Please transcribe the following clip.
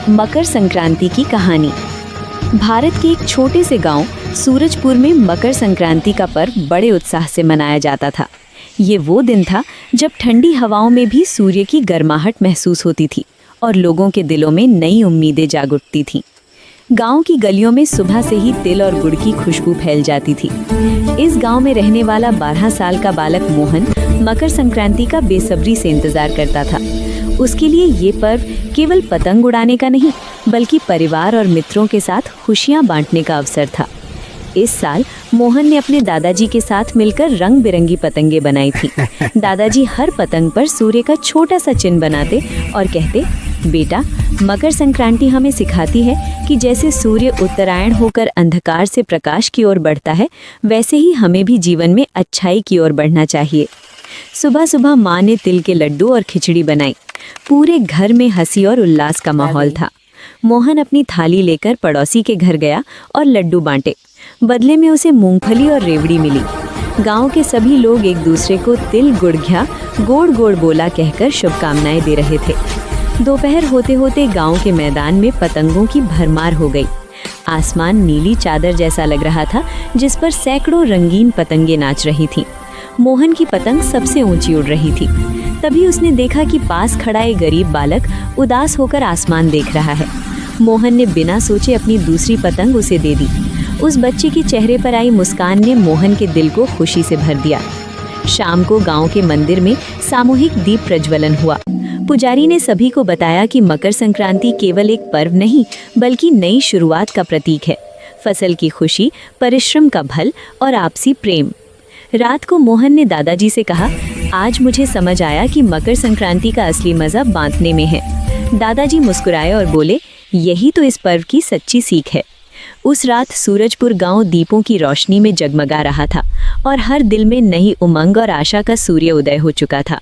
मकर संक्रांति की कहानी। भारत के एक छोटे से गांव सूरजपुर में मकर संक्रांति का पर्व बड़े उत्साह से मनाया जाता था। ये वो दिन था जब ठंडी हवाओं में भी सूर्य की गर्माहट महसूस होती थी और लोगों के दिलों में नई उम्मीदें जाग उठती थीं। गांव की गलियों में सुबह से ही तिल और गुड़ की खुशबू फैल जाती थी। इस गांव में रहने वाला 12 साल का बालक मोहन मकर संक्रांति का बेसब्री से इंतजार करता था। उसके लिए ये पर्व केवल पतंग उड़ाने का नहीं, बल्कि परिवार और मित्रों के साथ खुशियां बांटने का अवसर था। इस साल मोहन ने अपने दादाजी के साथ मिलकर रंग बिरंगी पतंगें बनाई थी। दादाजी हर पतंग पर सूर्य का छोटा सा चिन्ह बनाते और कहते, बेटा, मकर संक्रांति हमें सिखाती है कि जैसे सूर्य उत्तरायण होकर अंधकार से प्रकाश की ओर बढ़ता है, वैसे ही हमें भी जीवन में अच्छाई की ओर बढ़ना चाहिए। सुबह सुबह माँ ने तिल के लड्डू और खिचड़ी बनाई। पूरे घर में हंसी और उल्लास का माहौल था। मोहन अपनी थाली लेकर पड़ोसी के घर गया और लड्डू बांटे। बदले में उसे मूंगफली और रेवड़ी मिली। गांव के सभी लोग एक दूसरे को तिल गुड़घ्या गोड़ गोड़ बोला कहकर शुभकामनाएं दे रहे थे। दोपहर होते होते गांव के मैदान में पतंगों की भरमार हो गई। आसमान नीली चादर जैसा लग रहा था, जिस पर सैकड़ों रंगीन पतंगे नाच रही थीं। मोहन की पतंग सबसे ऊंची उड़ रही थी। तभी उसने देखा कि पास खड़ा एक गरीब बालक उदास होकर आसमान देख रहा है। मोहन ने बिना सोचे अपनी दूसरी पतंग उसे दे दी। उस बच्चे के चेहरे पर आई मुस्कान ने मोहन के दिल को खुशी से भर दिया। शाम को गांव के मंदिर में सामूहिक दीप प्रज्वलन हुआ। पुजारी ने सभी को बताया कि मकर संक्रांति केवल एक पर्व नहीं, बल्कि नई शुरुआत का प्रतीक है। फसल की खुशी, परिश्रम का फल और आपसी प्रेम। रात को मोहन ने दादाजी से कहा, आज मुझे समझ आया कि मकर संक्रांति का असली मज़ा बांटने में है। दादाजी मुस्कुराए और बोले, यही तो इस पर्व की सच्ची सीख है। उस रात सूरजपुर गांव दीपों की रोशनी में जगमगा रहा था और हर दिल में नई उमंग और आशा का सूर्य उदय हो चुका था।